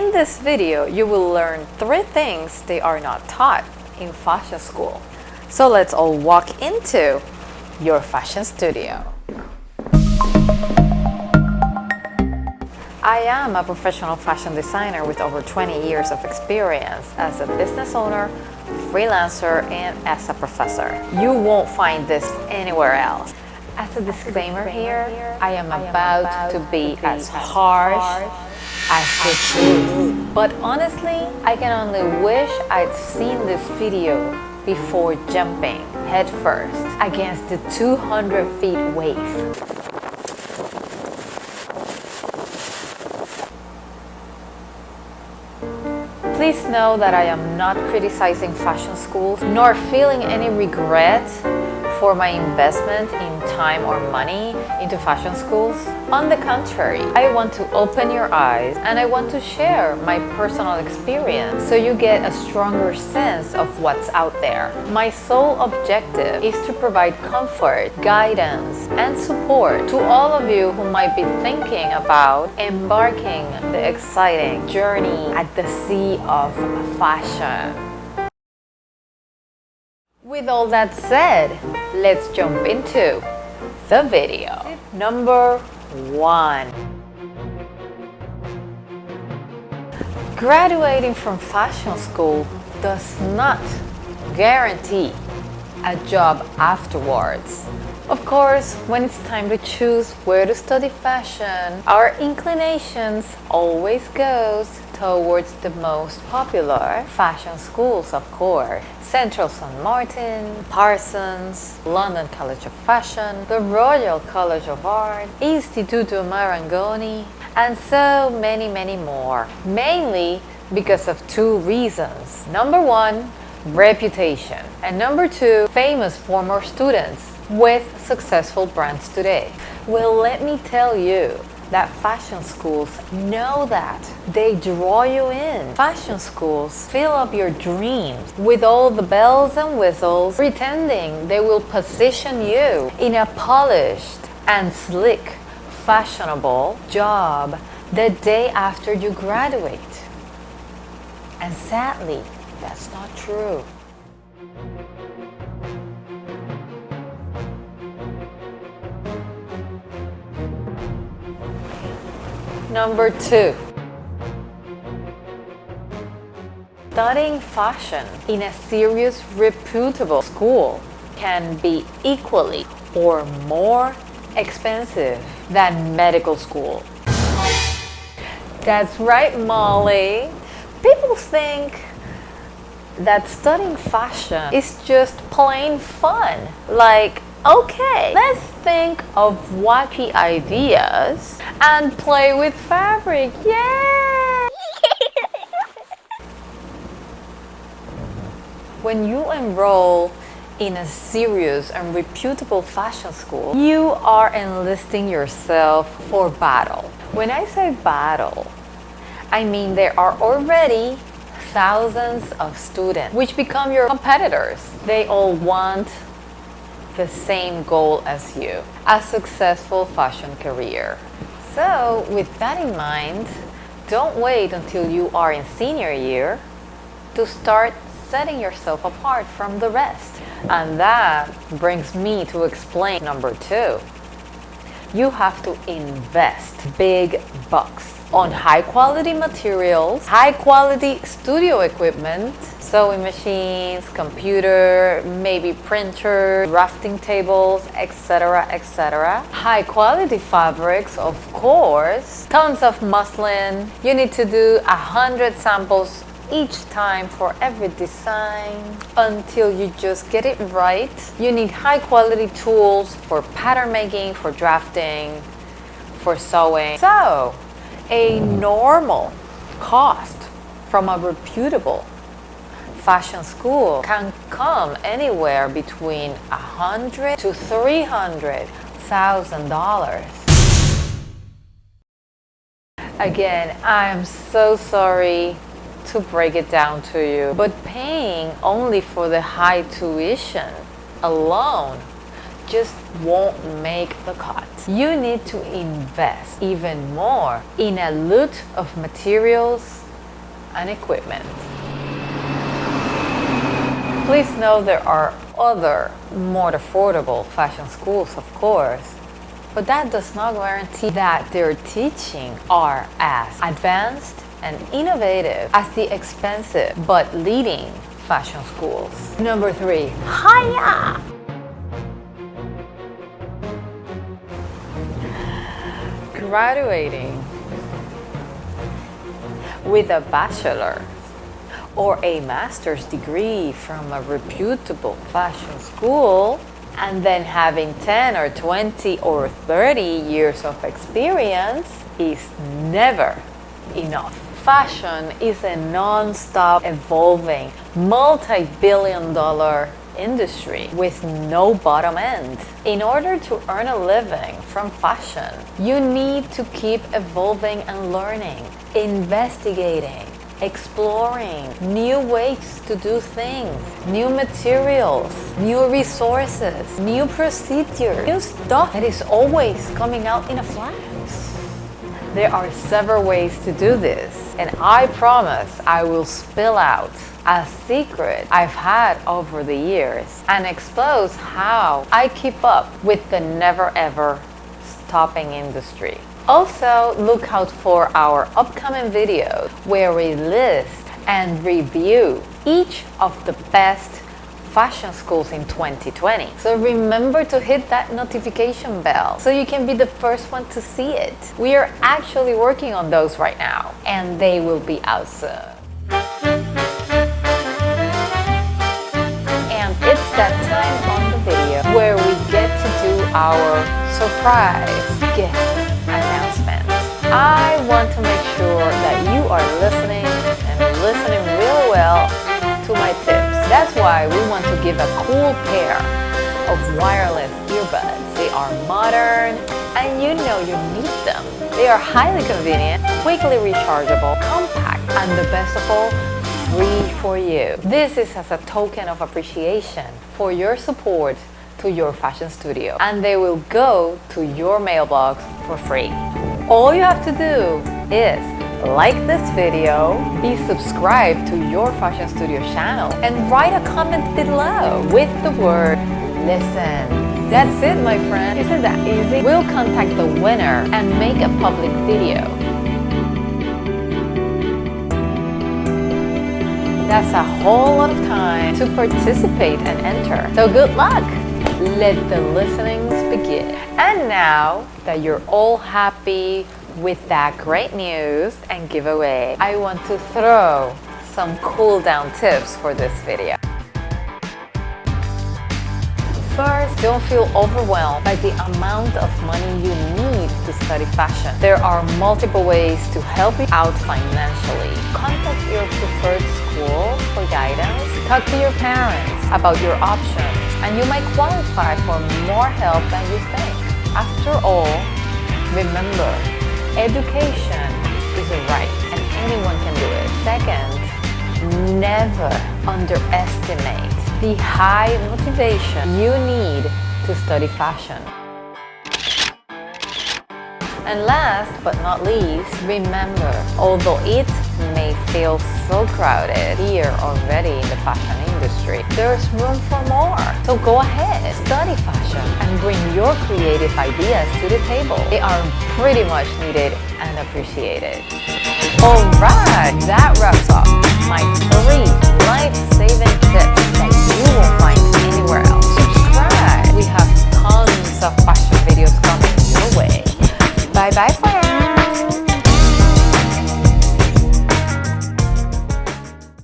In this video, you will learn 3 things they are not taught in fashion school. So let's all walk into your fashion studio. I am a professional fashion designer with over 20 years of experience as a business owner, freelancer, and as a professor. You won't find this anywhere else. As a disclaimer here, I am about to be as harsh as the truth. But honestly, I can only wish I'd seen this video before jumping headfirst against the 200 feet wave. Please know that I am not criticizing fashion schools nor feeling any regret for my investment in time or money into fashion schools. On the contrary, I want to open your eyes and I want to share my personal experience so you get a stronger sense of what's out there. My sole objective is to provide comfort, guidance, and support to all of you who might be thinking about embarking the exciting journey at the sea of fashion. With all that said, let's jump into the video. Number 1. Graduating from fashion school does not guarantee a job afterwards. Of course, when it's time to choose where to study fashion, our inclinations always goes towards the most popular fashion schools, of course. Central St. Martin, Parsons, London College of Fashion, the Royal College of Art, Istituto Marangoni, and so many more. Mainly because of 2 reasons. Number 1, reputation. And number 2, famous former students with successful brands today. Well, let me tell you that fashion schools know that. They draw you in. Fashion schools fill up your dreams with all the bells and whistles, pretending they will position you in a polished and slick, fashionable job the day after you graduate. And sadly, that's not true. Number 2. Studying fashion in a serious, reputable school can be equally or more expensive than medical school. That's right, Molly. People think that studying fashion is just plain fun. Like, okay, let's think of wacky ideas and play with fabric. Yay! When you enroll in a serious and reputable fashion school, you are enlisting yourself for battle. When I say battle, I mean there are already thousands of students which become your competitors. They all want the same goal as you, a successful fashion career. So with that in mind, don't wait until you are in senior year to start setting yourself apart from the rest. And that brings me to explain number 2. You have to invest big bucks on high quality materials, high quality studio equipment, sewing machines, computer, maybe printer, drafting tables, etc. High quality fabrics, of course, tons of muslin. You need to do 100 samples each time for every design until you just get it right. You need high quality tools for pattern making, for drafting, for sewing. So, a normal cost from a reputable fashion school can come anywhere between $100,000 to $300,000. Again, I am so sorry to break it down to you, but paying only for the high tuition alone just won't make the cut. You need to invest even more in a lot of materials, and equipment. Please know there are other, more affordable fashion schools, of course, but that does not guarantee that their teaching are as advanced and innovative as the expensive but leading fashion schools. Number 3, hiya! Graduating with a bachelor or a master's degree from a reputable fashion school and then having 10 or 20 or 30 years of experience is never enough. Fashion is a non-stop evolving, multi-billion-dollar industry with no bottom end. In order to earn a living from fashion, you need to keep evolving and learning, investigating, exploring new ways to do things, new materials, new resources, new procedures, new stuff that is always coming out in a flash. There are several ways to do this, and I promise I will spill out a secret I've had over the years and expose how I keep up with the never ever stopping industry. Also, look out for our upcoming videos where we list and review each of the best fashion schools in 2020. So remember to hit that notification bell so you can be the first one to see it. We are actually working on those right now, and they will be out soon. And it's that time on the video where we get to do our surprise gift announcement. I want to make sure that you are listening and listening really well to my tips. That's why we want to give a cool pair of wireless earbuds. They are modern and you know you need them. They are highly convenient, quickly rechargeable, compact, and the best of all, free for you. This is as a token of appreciation for your support to your fashion studio, and they will go to your mailbox for free. All you have to do is like this video, be subscribed to your fashion studio channel, and write a comment below with the word listen. That's it, my friend. Isn't that easy? We'll contact the winner and make a public video. That's a whole lot of time to participate and enter. So good luck. Let the listenings begin. And now that you're all happy with that great news and giveaway, I want to throw some cool down tips for this video. First, don't feel overwhelmed by the amount of money you need to study fashion. There are multiple ways to help you out financially. Contact your preferred school for guidance. Talk to your parents about your options, and you might qualify for more help than you think. After all, remember, education is a right and anyone can do it. Second, never underestimate the high motivation you need to study fashion. And last but not least, remember, although it may feel so crowded here already in the fashion industry, there's room for more. So go ahead, study fashion and bring your creative ideas to the table. They are pretty much needed and appreciated. Alright, that wraps up my 3